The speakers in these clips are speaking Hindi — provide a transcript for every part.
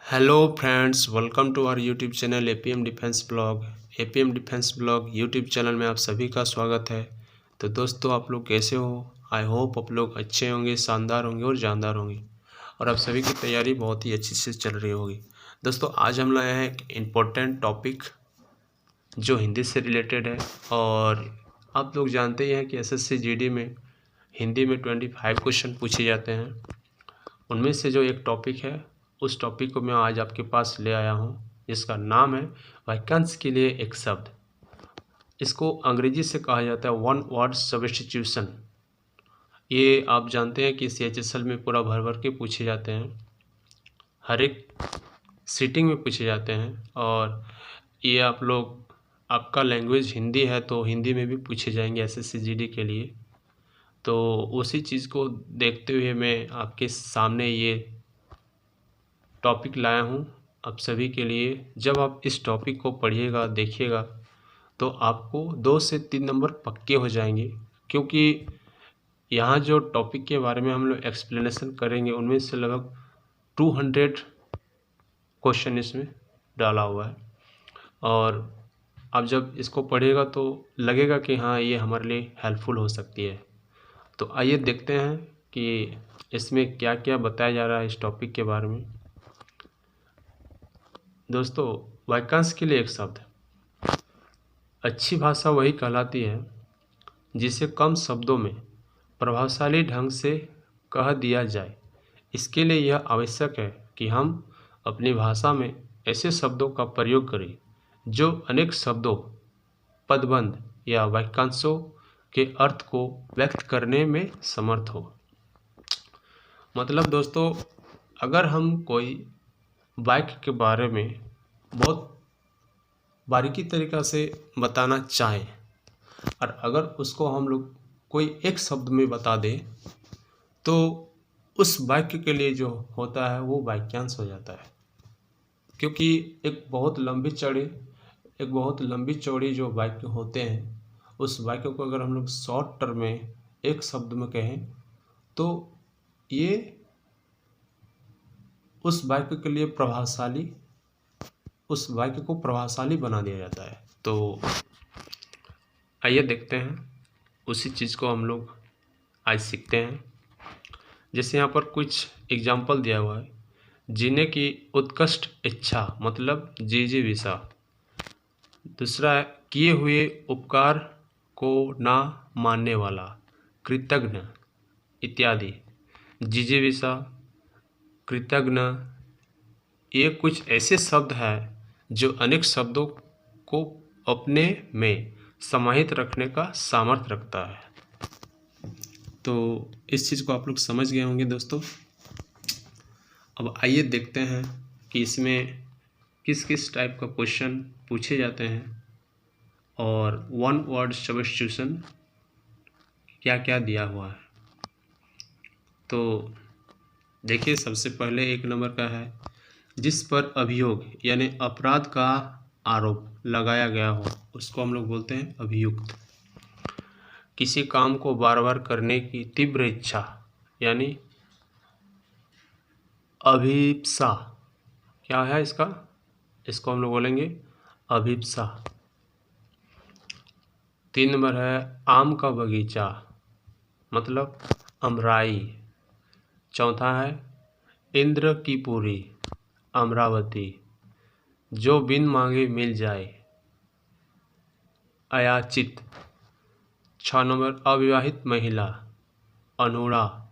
Hello friends, welcome to our YouTube channel APM defence blog. APM defence blog YouTube channel में आप सभी का स्वागत है। तो दोस्तों, आप लोग कैसे हो? आई होप आप लोग अच्छे होंगे, शानदार होंगे और जानदार होंगे और आप सभी की तैयारी बहुत ही अच्छी से चल रही होगी। दोस्तों, आज हम लाए हैं एक इम्पोर्टेंट टॉपिक जो हिंदी से रिलेटेड है। और आप लोग जानते ही हैं कि एसएससी जीडी में हिंदी में 25 क्वेश्चन पूछे जाते हैं। उनमें से जो एक टॉपिक है, उस टॉपिक को मैं आज आपके पास ले आया हूँ, जिसका नाम है वाक्यांश के लिए एक शब्द। इसको अंग्रेजी से कहा जाता है वन वर्ड सब्स्टिट्यूशन। ये आप जानते हैं कि CHSL में पूरा भर भर के पूछे जाते हैं, हर एक सीटिंग में पूछे जाते हैं। और ये आप लोग, आपका लैंग्वेज हिंदी है तो हिंदी में भी पूछे जाएंगे SSC GD के लिए। तो उसी चीज़ को देखते हुए मैं आपके सामने ये टॉपिक लाया हूँ आप सभी के लिए। जब आप इस टॉपिक को पढ़िएगा, देखिएगा, तो आपको 2 से 3 नंबर पक्के हो जाएंगे, क्योंकि यहाँ जो टॉपिक के बारे में हम लोग एक्सप्लेनेशन करेंगे उनमें से लगभग 200 क्वेश्चन इसमें डाला हुआ है। और आप जब इसको पढ़िएगा तो लगेगा कि हाँ, ये हमारे लिए हेल्पफुल हो सकती है। तो आइए देखते हैं कि इसमें क्या क्या बताया जा रहा है इस टॉपिक के बारे में। दोस्तों, वाक्यांश के लिए एक शब्द। अच्छी भाषा वही कहलाती है जिसे कम शब्दों में प्रभावशाली ढंग से कह दिया जाए। इसके लिए यह आवश्यक है कि हम अपनी भाषा में ऐसे शब्दों का प्रयोग करें जो अनेक शब्दों, पदबंध या वाक्यांशों के अर्थ को व्यक्त करने में समर्थ हो। मतलब दोस्तों, अगर हम कोई वाक्य के बारे में बहुत बारीकी तरीक़ा से बताना चाहें और अगर उसको हम लोग कोई एक शब्द में बता दें, तो उस वाक्य के लिए जो होता है वो वाक्यांश हो जाता है। क्योंकि एक बहुत लंबी चौड़ी जो वाक्य होते हैं, उस वाक्य को अगर हम लोग शॉर्ट टर्म में एक शब्द में कहें तो ये उस वाक्य के लिए उस वाक्य को प्रभावशाली बना दिया जाता है। तो आइए देखते हैं, उसी चीज़ को हम लोग आज सीखते हैं। जैसे यहाँ पर कुछ एग्जाम्पल दिया हुआ है। जीने की उत्कृष्ट इच्छा, मतलब जिजीविषा। दूसरा है किए हुए उपकार को ना मानने वाला, कृतज्ञ इत्यादि। जिजीविषा, कृतज्ञ, ये कुछ ऐसे शब्द हैं जो अनेक शब्दों को अपने में समाहित रखने का सामर्थ्य रखता है। तो इस चीज़ को आप लोग समझ गए होंगे दोस्तों। अब आइए देखते हैं कि इसमें किस किस टाइप का क्वेश्चन पूछे जाते हैं और वन वर्ड सब्स्टिट्यूशन क्या क्या दिया हुआ है। तो देखिए, सबसे पहले एक नंबर का है, जिस पर अभियोग यानी अपराध का आरोप लगाया गया हो उसको हम लोग बोलते हैं अभियुक्त। किसी काम को बार बार करने की तीव्र इच्छा यानी अभिप्सा। क्या है इसको हम लोग बोलेंगे अभिप्सा। 3 नंबर है आम का बगीचा, मतलब अमराई। चौथा है इंद्र की पूरी, अमरावती। जो बिन मांगे मिल जाए, अयाचित। 6 नंबर अविवाहित महिला, अनूढ़ा।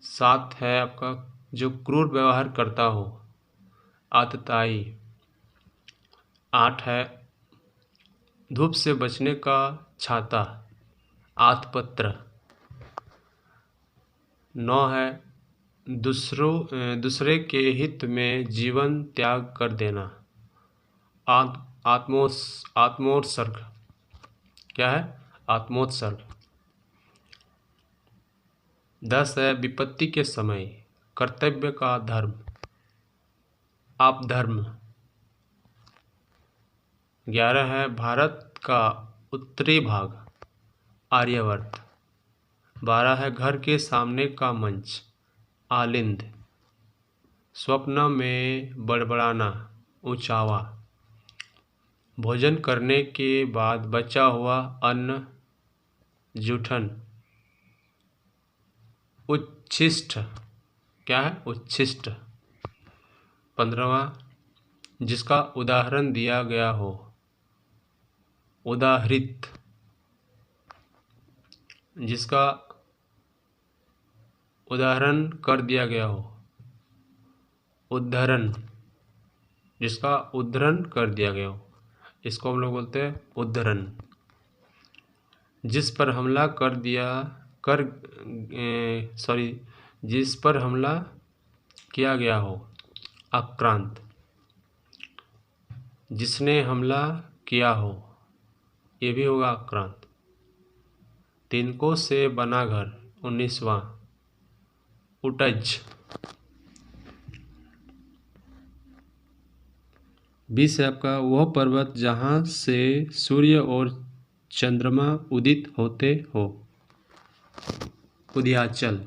7 है आपका जो क्रूर व्यवहार करता हो, आतताई। 8 है धूप से बचने का छाता, आतपत्र। 9 है दूसरे के हित में जीवन त्याग कर देना, आत्मोत्सर्ग। क्या है? आत्मोत्सर्ग। 10 है विपत्ति के समय कर्तव्य का धर्म, आपधर्म। 11 है भारत का उत्तरी भाग, आर्यवर्त। 12 है घर के सामने का मंच, आलिंद। स्वप्न में बड़बड़ाना, ऊंचावा। भोजन करने के बाद बचा हुआ अन्न, जूठन। उच्छिष्ट, क्या है? उच्छिष्ट। 15वां, जिसका उदाहरण दिया गया हो, उदाहृत। जिसका उदाहरण कर दिया गया हो, उद्धरण। जिसका उद्धरण कर दिया गया हो, इसको हम लोग बोलते हैं उद्धरण। जिस पर हमला कर दिया कर सॉरी जिस पर हमला किया गया हो, आक्रांत। जिसने हमला किया हो, ये भी होगा आक्रांत। तिनकों से बना घर, 19वां, उटज। 20 है आपका, वह पर्वत जहाँ से सूर्य और चंद्रमा उदित होते हो, उदयाचल।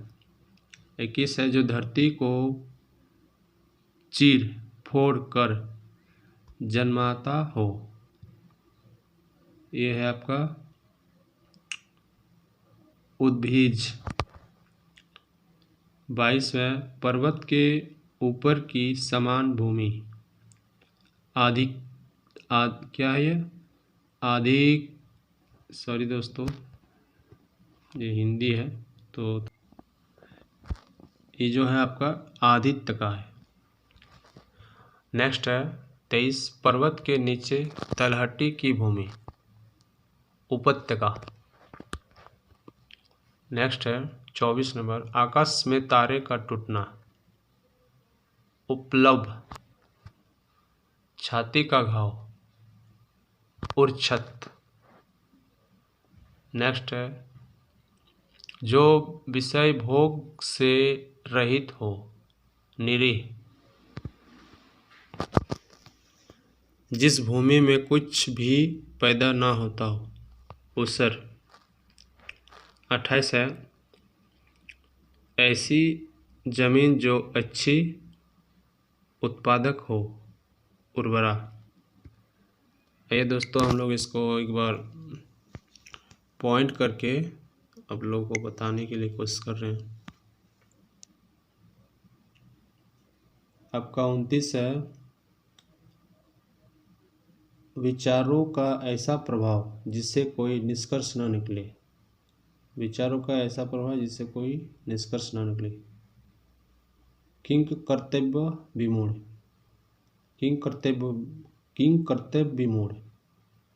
21 है, जो धरती को चीर फोड़ कर जन्माता हो, ये है आपका उद्भिज। 22 है, पर्वत के ऊपर की समान भूमि, क्या है ये? अधिक, सॉरी दोस्तों, ये हिंदी है तो ये जो है आपका आदित्य का है। नेक्स्ट है 23, पर्वत के नीचे तलहटी की भूमि, उपत्यका। नेक्स्ट है 24 नंबर, आकाश में तारे का टूटना, उपलब्ध। छाती का घाव, उर्छत। नेक्स्ट है, जो विषय भोग से रहित हो, निरीह। जिस भूमि में कुछ भी पैदा ना होता हो, ऊसर। 28 है, ऐसी जमीन जो अच्छी उत्पादक हो, उर्वरा। ये दोस्तों हम लोग इसको एक बार पॉइंट करके आप लोगों को बताने के लिए कोशिश कर रहे हैं। आपका 29 है, विचारों का ऐसा प्रभाव जिससे कोई निष्कर्ष न निकले। विचारों का ऐसा प्रभाव जिससे कोई निष्कर्ष न निकले। किंग कर्तव्य विमूढ़, किंग कर्तव्य विमूढ़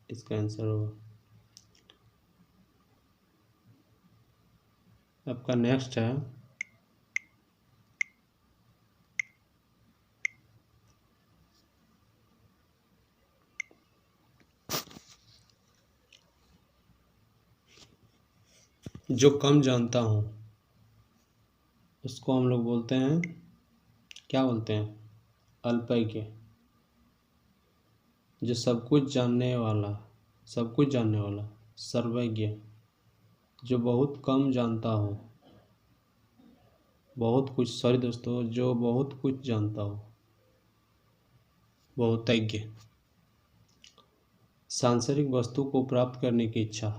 इसका आंसर होगा। आपका नेक्स्ट है, जो कम जानता हूँ उसको हम लोग बोलते हैं, क्या बोलते हैं? अल्पज्ञ। जो सब कुछ जानने वाला, सर्वज्ञ। जो बहुत कम जानता हो, बहुत कुछ, सॉरी दोस्तों, जो बहुत कुछ जानता हो, बहुतज्ञ। सांसारिक वस्तु को प्राप्त करने की इच्छा,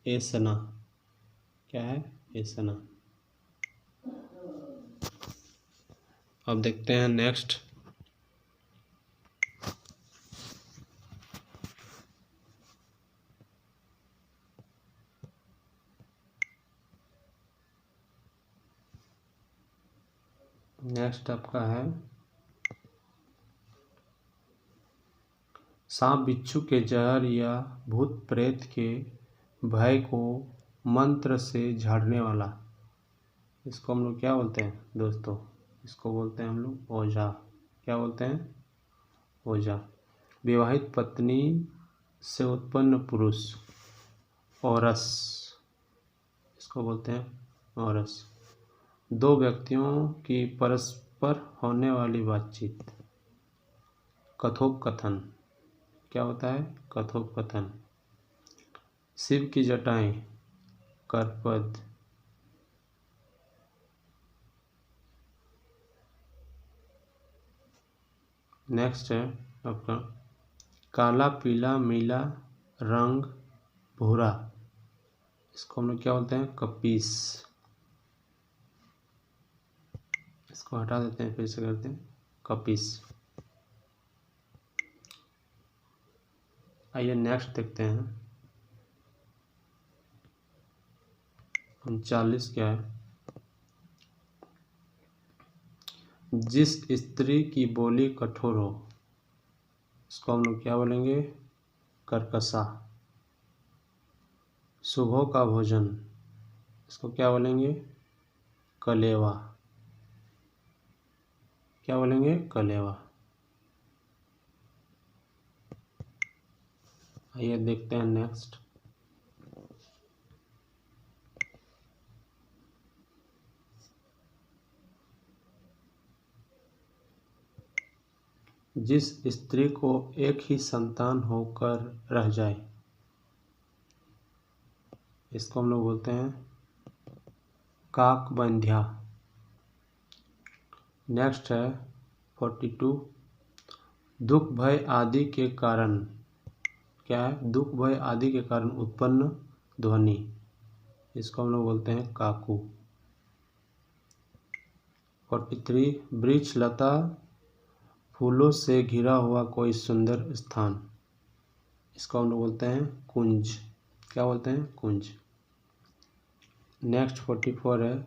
ऐसना। क्या है? ऐसना। अब देखते हैं नेक्स्ट। नेक्स्ट आपका है, सांप बिच्छू के जहर या भूत प्रेत के भय को मंत्र से झाड़ने वाला, इसको हम लोग क्या बोलते हैं दोस्तों? इसको बोलते हैं हम लोग ओझा। क्या बोलते हैं? ओझा। विवाहित पत्नी से उत्पन्न पुरुष, औरस, इसको बोलते हैं औरस। दो व्यक्तियों की परस्पर होने वाली बातचीत, कथोपकथन। क्या होता है? कथोपकथन। शिव की जटाएं, करपद। नेक्स्ट है आपका काला, पीला, नीला, रंग भूरा, इसको हम लोग क्या बोलते हैं? कपीस। इसको हटा देते हैं, फिर से करते हैं कपीस। आइए नेक्स्ट देखते हैं 39 क्या है? जिस स्त्री की बोली कठोर हो, इसको हम लोग क्या बोलेंगे? कर्कशा। सुबह का भोजन, इसको क्या बोलेंगे? कलेवा। क्या बोलेंगे? कलेवा। आइए देखते हैं नेक्स्ट। जिस स्त्री को एक ही संतान होकर रह जाए, इसको हम लोग बोलते हैं काकबंध्या। नेक्स्ट है 42 दुख भय आदि के कारण, क्या है? दुख भय आदि के कारण उत्पन्न ध्वनि, इसको हम लोग बोलते हैं काकू। 43 वृक्ष लता फूलों से घिरा हुआ कोई सुंदर स्थान, इसको हम लोग बोलते हैं कुंज। क्या बोलते हैं? कुंज। नेक्स्ट 44 है।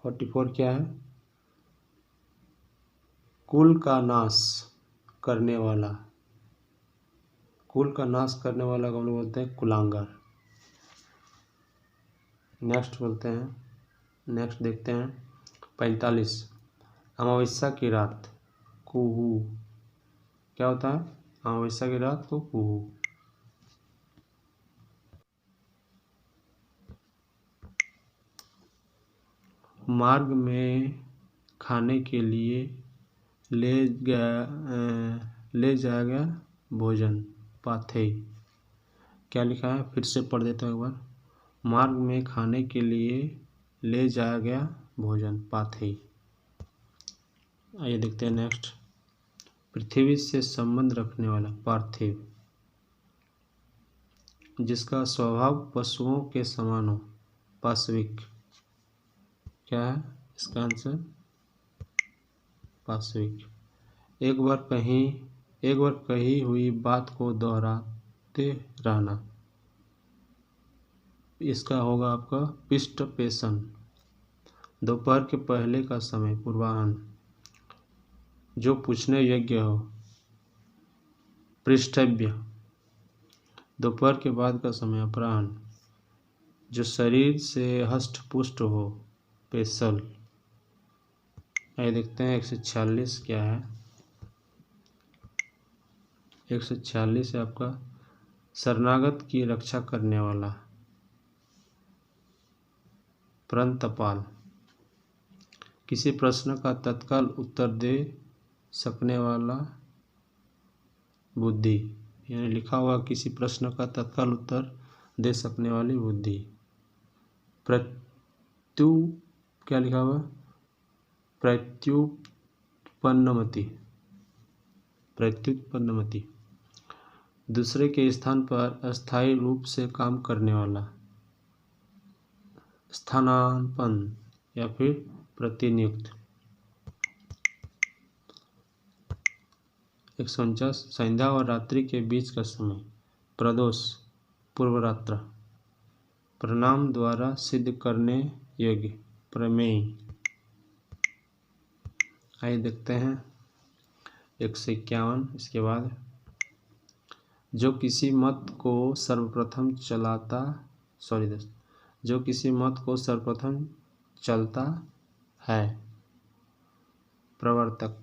44 क्या है? कुल का नाश करने वाला, कुल का नाश करने वाला को हम लोग बोलते हैं कुलांगर। नेक्स्ट बोलते हैं, नेक्स्ट देखते हैं 45 अमावस्या की रात कुहू, क्या होता है? अमावस्या की रात को कुहू। मार्ग में खाने के लिए ले जाया गया भोजन पाथे, क्या लिखा है? फिर से पढ़ देता हूँ एक बार। मार्ग में खाने के लिए ले जाया गया भोजन पाथे। आइए देखते हैं नेक्स्ट। पृथ्वी से संबंध रखने वाला पार्थिव, जिसका स्वभाव पशुओं के समान हो पाशविक, क्या है इसका आंसर? पाशविक। एक बार कही हुई बात को दोहराते रहना, इसका होगा आपका पिष्ट पेशन। दोपहर के पहले का समय पूर्वाह्न, जो पूछने योग्य हो पृष्ठव्य। दोपहर के बाद का समय अपराह्न, जो शरीर से हष्ट पुष्ट हो पेशल। आइए देखते हैं 146 क्या है? 146 है आपका शरणागत की रक्षा करने वाला प्रंतपाल। किसी प्रश्न का तत्काल उत्तर दे सकने वाला बुद्धि, यानी लिखा हुआ किसी प्रश्न का तत्काल उत्तर दे सकने वाली बुद्धि। प्रत्यु क्या लिखा हुआ? प्रत्युत्पन्नमति, प्रत्युत्पन्नमति। दूसरे के स्थान पर अस्थायी रूप से काम करने वाला स्थानापन्न या फिर प्रतिनियुक्त। 149 संध्या और रात्रि के बीच का समय प्रदोष पूर्वरात्र। प्रणाम द्वारा सिद्ध करने योग्य प्रमेय। आइए देखते हैं 151 इसके बाद। जो किसी मत को सर्वप्रथम चलता है प्रवर्तक।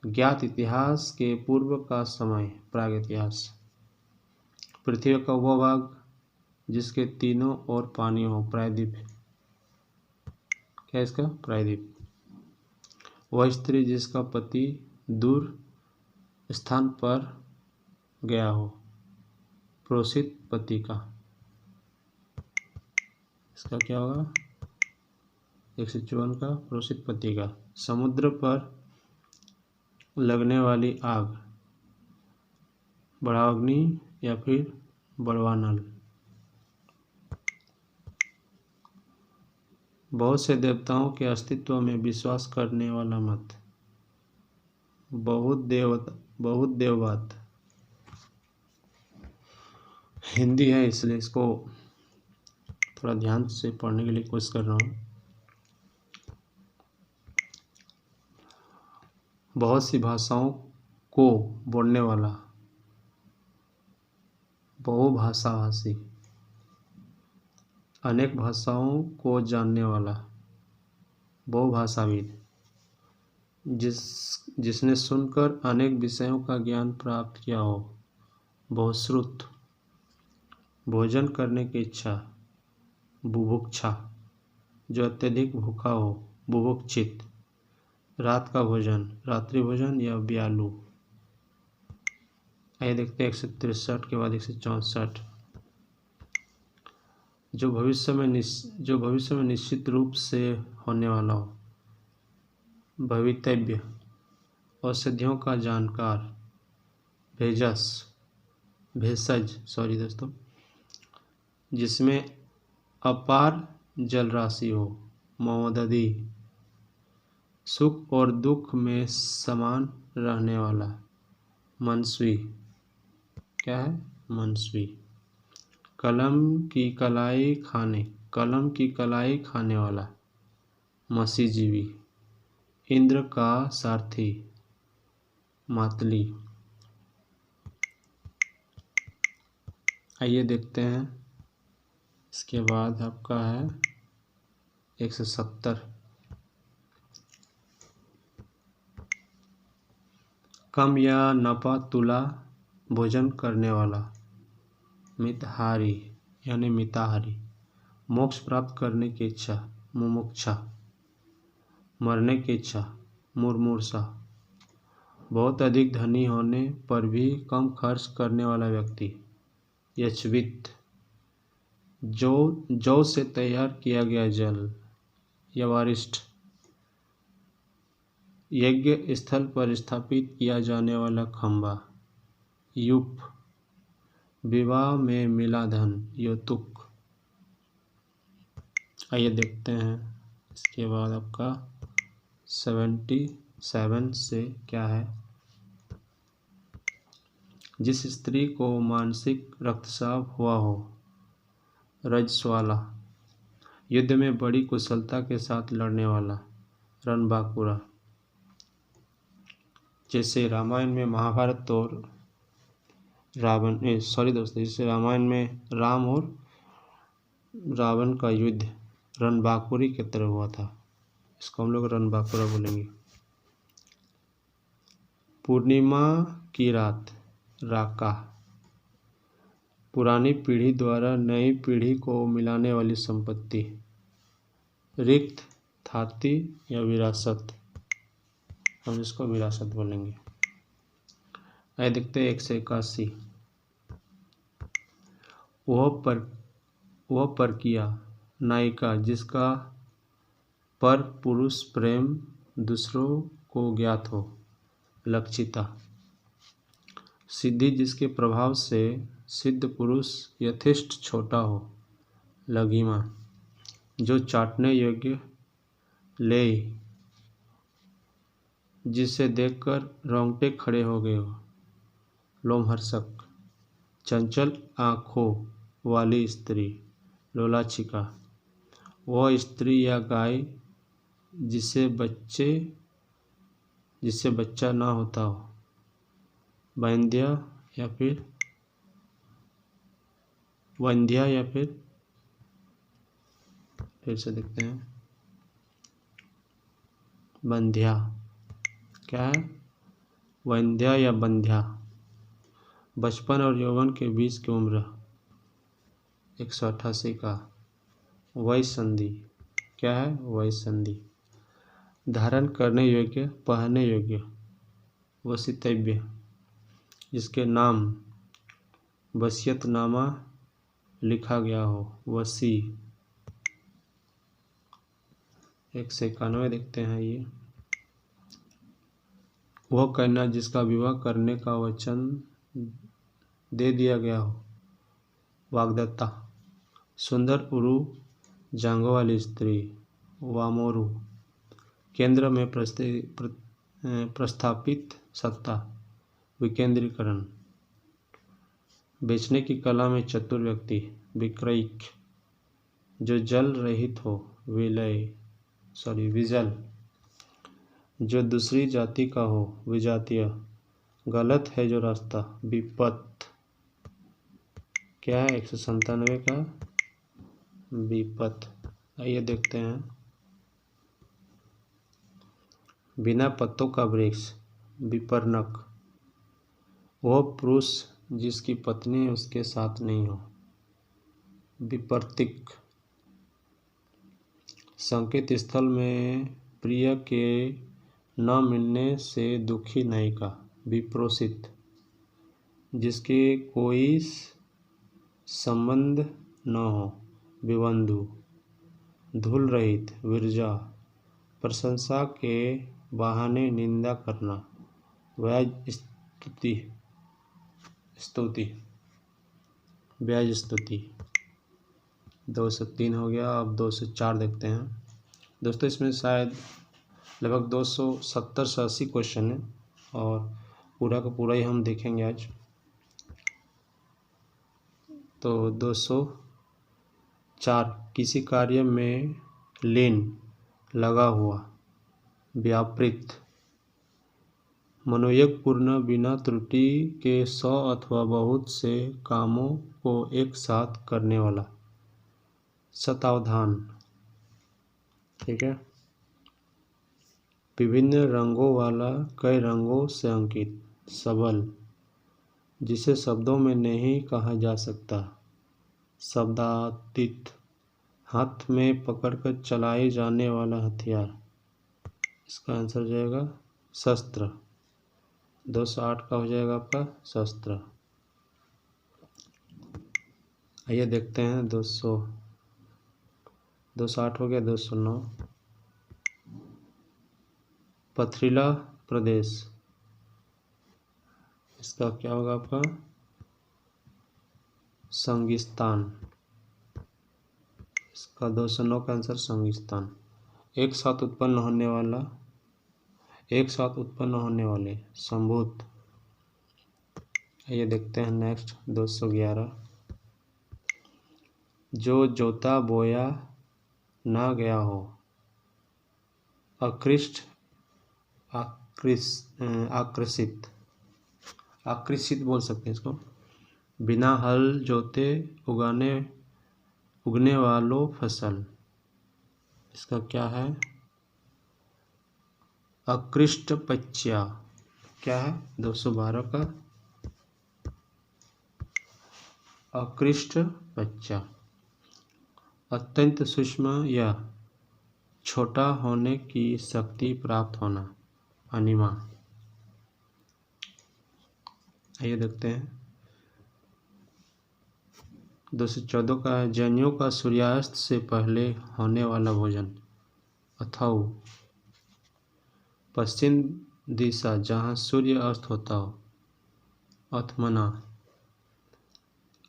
ज्ञात इतिहास के पूर्व का समय प्रागइतिहास। पृथ्वी का वह भाग जिसके तीनों ओर पानी हो प्रायद्वीप, क्या इसका? प्रायद्वीप। वह स्त्री जिसका पति दूर स्थान पर गया हो प्रोषित पति का, इसका क्या होगा? 154 का प्रोषित पति का। समुद्र पर लगने वाली आग, बड़ाग्नि या फिर बड़वानल। बहुत से देवताओं के अस्तित्व में विश्वास करने वाला मत, बहुत देववाद। हिंदी है इसलिए इसको थोड़ा ध्यान से पढ़ने के लिए कोशिश कर रहा हूँ। बहुत सी भाषाओं को बोलने वाला, बहुभाषाभाषी। अनेक भाषाओं को जानने वाला, बहुभाषाविद। जिसने सुनकर अनेक विषयों का ज्ञान प्राप्त किया हो, बहुश्रुत। भोजन करने की इच्छा, बुभुक्षा। जो अत्यधिक भूखा हो, बुभुक्षित। रात का भोजन, रात्रि भोजन या व्यालू। आइए देखते हैं 163 के बाद 164। जो भविष्य में निश्चित रूप से होने वाला हो, भवितव्य। औषधियों का जानकार, भेषज सॉरी दोस्तों। जिसमें अपार जल राशि हो, मौददी। सुख और दुख में समान रहने वाला, मनस्वी। क्या है? मनस्वी। कलम की कलाई खाने वाला, मसीजीवी। इंद्र का सारथी, मातली। आइए देखते हैं इसके बाद आपका है 170। कम या नपा तुला भोजन करने वाला, मितहारी यानी मिताहारी। मोक्ष प्राप्त करने की इच्छा, मुमुक्षा। मरने की इच्छा, मुर्मूर्षा। बहुत अधिक धनी होने पर भी कम खर्च करने वाला व्यक्ति, यचवित। जौ से तैयार किया गया जल, यवारिष्ठ। यज्ञ स्थल पर स्थापित किया जाने वाला खंबा, यूप। विवाह में मिला धन, यौतुक। आइए देखते हैं इसके बाद आपका 77 से क्या है। जिस स्त्री को मानसिक रक्तस्राव हुआ हो, रजस्वाला। युद्ध में बड़ी कुशलता के साथ लड़ने वाला, रणबांकुरा। जैसे रामायण में महाभारत और जैसे रामायण में राम और रावण का युद्ध रणबांकुरी की तरह हुआ था, इसको हम लोग रणबांकुरा बोलेंगे। पूर्णिमा की रात, राका। पुरानी पीढ़ी द्वारा नई पीढ़ी को मिलाने वाली संपत्ति, रिक्त, थाती या विरासत। हम इसको विरासत बोलेंगे। आइए देखते हैं 181। वह परकिया, नायिका जिसका पर पुरुष प्रेम दूसरों को ज्ञात हो, लक्षिता। सिद्धि जिसके प्रभाव से सिद्ध पुरुष यथेष्ट छोटा हो, लघिमा। जो चाटने योग्य, लेई। जिसे देखकर रोंगटे खड़े हो गए हो, लोमहर्षक। चंचल आँखों वाली स्त्री, लोलाचिका। वह स्त्री या गाय जिससे बच्चा ना होता हो, वंध्या या फिर फिर से देखते हैं, बंध्या। क्या है? वंध्या या बंध्या। बचपन और यौवन के बीच की उम्र, 188 का। वयसंधि। क्या है? वयसंधि। धारण करने योग्य, पहनने योग्य, वसितव्य। जिसके नाम वसीयतनामा लिखा गया हो, वसी। 191 देखते हैं ये। वह कन्या जिसका विवाह करने का वचन दे दिया गया हो, वाग्दत्ता। सुंदर उरु जांघों वाली स्त्री, वामोरु। केंद्र में प्रस्थापित सत्ता, विकेंद्रीकरण। बेचने की कला में चतुर व्यक्ति, विक्रयिक। जो जल रहित हो, विजल। जो दूसरी जाति का हो, विजातीय। गलत है जो रास्ता, विपथ। क्या है 197 का? विपथ। आइए देखते हैं। बिना पत्तों का वृक्ष, विपर्णक। वह पुरुष जिसकी पत्नी उसके साथ नहीं हो, विपर्तिक। संकेत स्थल में प्रिय के न मिलने से दुखी नायिका, विप्रोसित। जिसके कोई संबंध न हो, विबंधु। धूल रहित, विरजा। प्रशंसा के बहाने निंदा करना, व्याज स्तुति। व्याज स्तुति। 203 हो गया। अब 204 देखते हैं। दोस्तों इसमें शायद लगभग 270 से 80 क्वेश्चन है और पूरा का पूरा ही हम देखेंगे आज। तो 204, किसी कार्य में लीन, लगा हुआ, व्यापृत। मनोयोग पूर्ण, बिना त्रुटि के 100 अथवा बहुत से कामों को एक साथ करने वाला, शतावधान। ठीक है। विभिन्न रंगों वाला, कई रंगों से अंकित, सबल। जिसे शब्दों में नहीं कहा जा सकता, शब्दातीत। हाथ में पकड़कर चलाए जाने वाला हथियार। इसका आंसर हो जाएगा शस्त्र। 208 का हो जाएगा आपका शस्त्र। आइए देखते हैं 208 हो गया। 209, पथरीला प्रदेश। इसका क्या होगा आपका? संगिस्तान। इसका 209 का आंसर संगिस्तान। एक साथ उत्पन्न होने वाले, संभूत। ये देखते हैं नेक्स्ट 211, जो जोता बोया ना गया हो, आकृषित बोल सकते हैं इसको। बिना हल जोते उगने वालों फसल। इसका क्या है? अकृष्ट पच्चा। क्या है 212 का? अकृष्ट पच्चा। अत्यंत सूक्ष्म या छोटा होने की शक्ति प्राप्त होना, अनिमा। आइए देखते हैं 214 का, जैनियों का सूर्यास्त से पहले होने वाला भोजन, अथाऊ। पश्चिम दिशा जहाँ सूर्य अस्त होता हो, अथमना।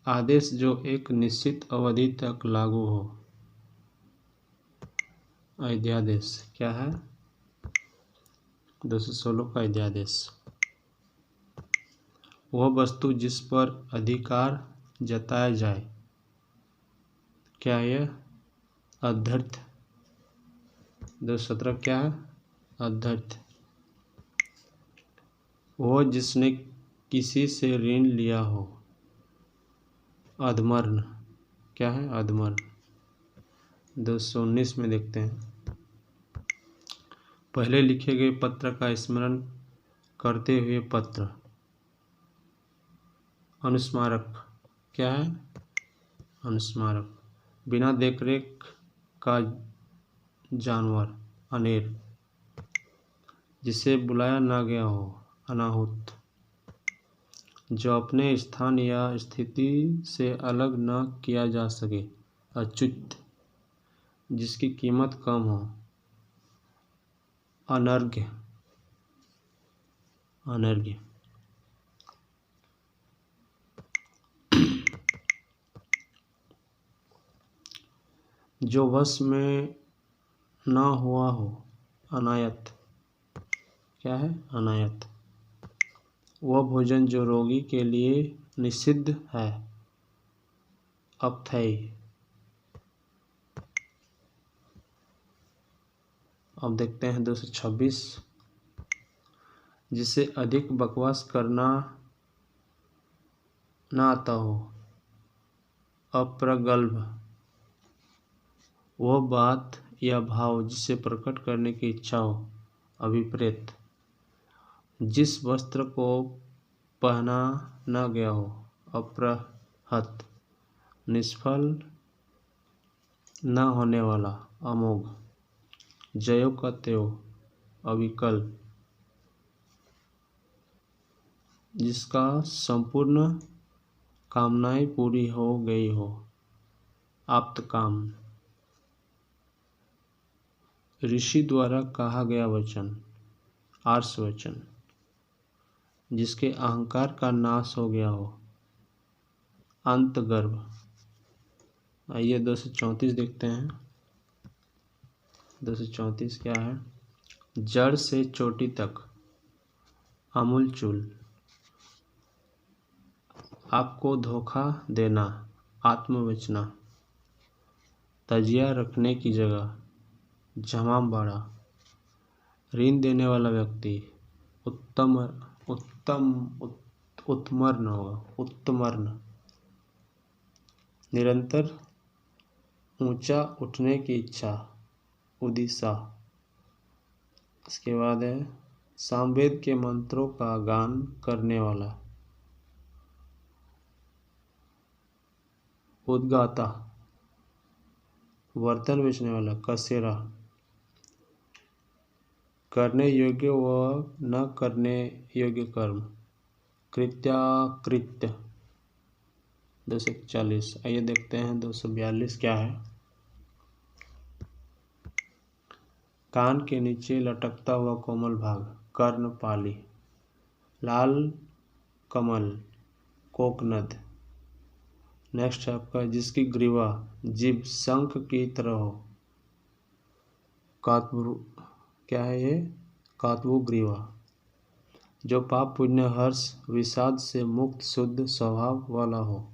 आदेश जो एक निश्चित अवधि तक लागू हो, अध्यादेश। क्या है 216 का? अध्यादेश। वह वस्तु जिस पर अधिकार जताया जाए, क्या है? अध्यर्थ। 217 क्या है? अध्यर्थ। वह जिसने किसी से ऋण लिया हो, अधमर्न। क्या है? अधमर्न। 219 में देखते हैं, पहले लिखे गए पत्र का स्मरण करते हुए पत्र, अनुस्मारक। क्या है? अनुस्मारक। बिना देखरेख का जानवर, अनेर। जिसे बुलाया ना गया हो, अनाहुत। जो अपने स्थान या स्थिति से अलग न किया जा सके, अच्युत। जिसकी कीमत कम हो, अनर्घ्य। अनर्घ्य। जो वश में ना हुआ हो, अनायत। क्या है? अनायत। वह भोजन जो रोगी के लिए निषिद्ध है, अपथ्य। अब देखते हैं 226। जिसे अधिक बकवास करना ना आता हो, अप्रगल्भ। वह बात या भाव जिसे प्रकट करने की इच्छा हो, अभिप्रेत। जिस वस्त्र को पहना न गया हो, अप्रहत। निष्फल न होने वाला, अमोघ। जयो का त्यों, अविकल। जिसका संपूर्ण कामनाएं पूरी हो गई हो, आप्तकाम। ऋषि द्वारा कहा गया वचन, आर्ष वचन। जिसके अहंकार का नाश हो गया हो, अंतगर्भ। आइए 234 देखते हैं। 234 क्या है? जड़ से चोटी तक, अमूलचूल। आपको धोखा देना, आत्मवचना। तजिया रखने की जगह, झमाम बाड़ा। ऋण देने वाला व्यक्ति, उत्तमर्ण होगा, उत्तमर्ण। निरंतर ऊंचा उठने की इच्छा, उदिशा। इसके बाद है सामवेद के मंत्रों का गान करने वाला, उद्गाता। बर्तन बेचने वाला, कसेरा। करने योग्य व न करने योग्य कर्म, कृत्याकृत्य। 240। आइए देखते हैं 242 क्या है? कान के नीचे लटकता हुआ कोमल भाग, कर्णपाली। लाल कमल, कोकनद। नेक्स्ट है आपका जिसकी ग्रीवा, जीभ शंख की तरह हो, कातभ्रू। क्या है ये? कातभू ग्रीवा। जो पाप पुण्य हर्ष विषाद से मुक्त शुद्ध स्वभाव वाला हो,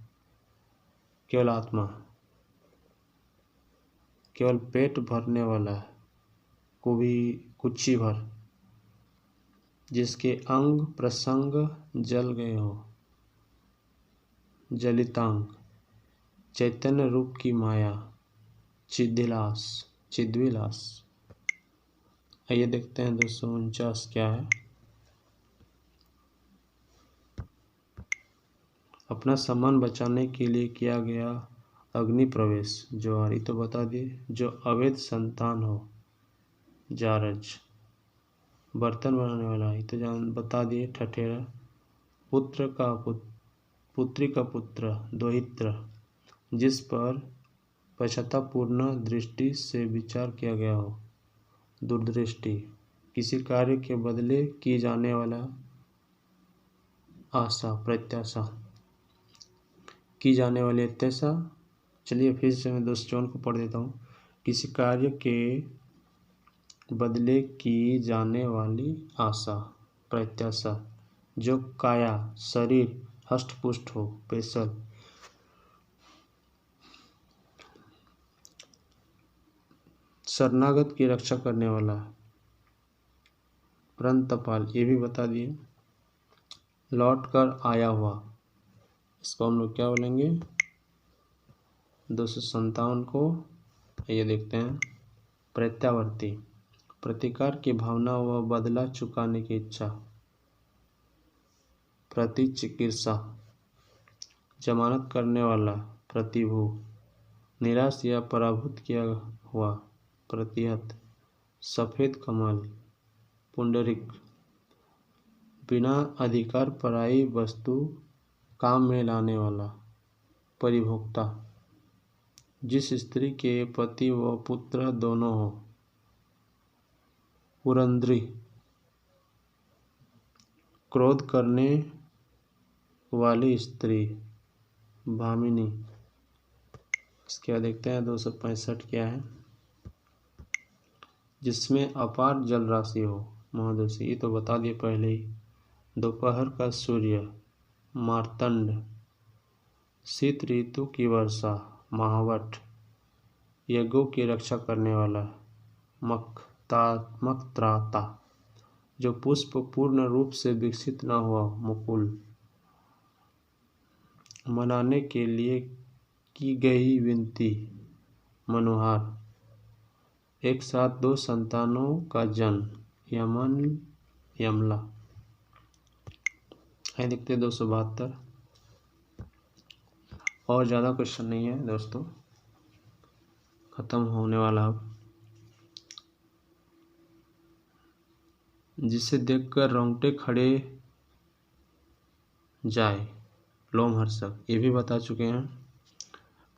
केवल आत्मा। केवल पेट भरने वाला है, कुक्षी भर। जिसके अंग प्रसंग जल गए हो, जलितांग। चैतन्य रूप की माया, चिद्विलास। आइए देखते हैं 249 क्या है? अपना सम्मान बचाने के लिए किया गया अग्नि प्रवेश, जोहारी तो बता दिए। जो अवैध संतान हो, जारज। बर्तन बनाने वाला ही तो बता दिए, ठठेरा। पुत्री का पुत्र, दोहित्र। जिस पर पश्चातापूर्ण दृष्टि से विचार किया गया हो, दूरदृष्टि। किसी कार्य के बदले की जाने वाला आशा, प्रत्याशा। की जाने वाली अत्याशा। चलिए फिर से मैं 254 को पढ़ देता हूँ। किसी कार्य के बदले की जाने वाली आशा, प्रत्याशा। जो काया, शरीर हष्टपुष्ट हो, पेशल। शरणागत की रक्षा करने वाला, परंतपाल। ये भी बता दिए। लौट कर आया हुआ, इसको हम लोग क्या बोलेंगे? 257 को ये देखते हैं। प्रत्यावर्ती। प्रतिकार की भावना व बदला चुकाने की इच्छा, प्रतिचिकित्सा। जमानत करने वाला, प्रतिभू। निराश या पराभूत किया हुआ, प्रतिहत। सफेद कमल, पुंडरिक। बिना अधिकार पराई वस्तु काम में लाने वाला, परिभोक्ता। जिस स्त्री के पति व पुत्र दोनों हो, पुरंद्री। क्रोध करने वाली स्त्री भामिनी। इसके बाद देखते हैं 265 क्या है। जिसमें अपार जल राशि हो महादोषी, ये तो बता दिए पहले ही। दोपहर का सूर्य मार्तंड, शीत ऋतु की वर्षा महावट, यज्ञों की रक्षा करने वाला मकत्राता, जो पुष्प पूर्ण रूप से विकसित न हुआ मुकुल, मनाने के लिए की गई विनती मनोहार, एक साथ 2 संतानों का जन्म यमला। देखते 272 और ज़्यादा क्वेश्चन नहीं है दोस्तों, ख़त्म होने वाला अब। जिसे देखकर रोंगटे खड़े जाए लोमहर्षक, ये भी बता चुके हैं।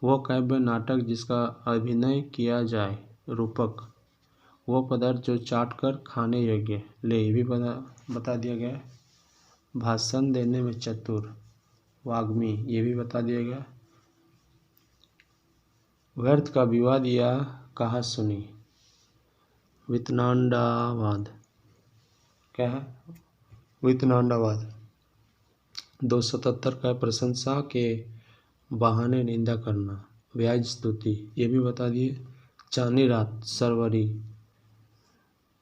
वो काव्य नाटक जिसका अभिनय किया जाए रूपक, वो पदार्थ जो चाट कर खाने योग्य ले, ये भी बता दिया गया है। भाषण देने में चतुर वाग्मी, ये भी बता दिया गया। व्यर्थ का विवाद या कहा सुनी वितनांडावाद, क्या है वितनांडावाद। 277 का प्रशंसा के बहाने निंदा करना व्याज स्तुति, ये भी बता दिए। चांदी रात सरवरी,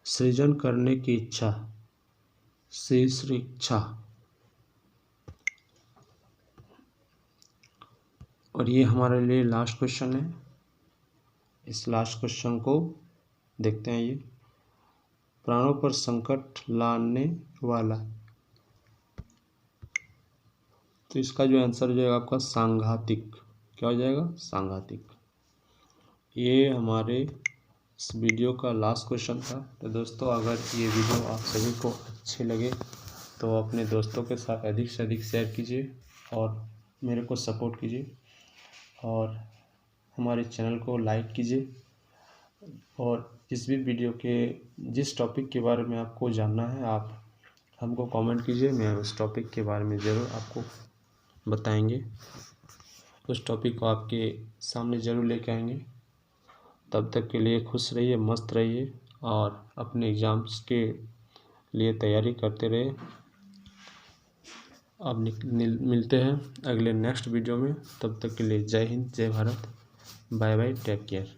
सृजन करने की इच्छा इच्छा। और ये हमारे लिए लास्ट क्वेश्चन है। इस लास्ट क्वेश्चन को देखते हैं। ये प्राणों पर संकट लाने वाला, तो इसका जो आंसर हो जाएगा आपका सांघातिक। क्या हो जाएगा? सांघातिक। ये हमारे इस वीडियो का लास्ट क्वेश्चन था। तो दोस्तों अगर ये वीडियो आप सभी को अच्छे लगे तो अपने दोस्तों के साथ अधिक से अधिक शेयर कीजिए और मेरे को सपोर्ट कीजिए और हमारे चैनल को लाइक कीजिए। और जिस भी वीडियो के जिस टॉपिक के बारे में आपको जानना है आप हमको कमेंट कीजिए, मैं उस टॉपिक के बारे में ज़रूर आपको बताएंगे, उस टॉपिक को आपके सामने ज़रूर लेके आएंगे। तब तक के लिए खुश रहिए, मस्त रहिए और अपने एग्ज़ाम्स के लिए तैयारी करते रहिए। अब मिलते हैं अगले नेक्स्ट वीडियो में। तब तक के लिए जय हिंद, जय Bharat, bye bye, take care.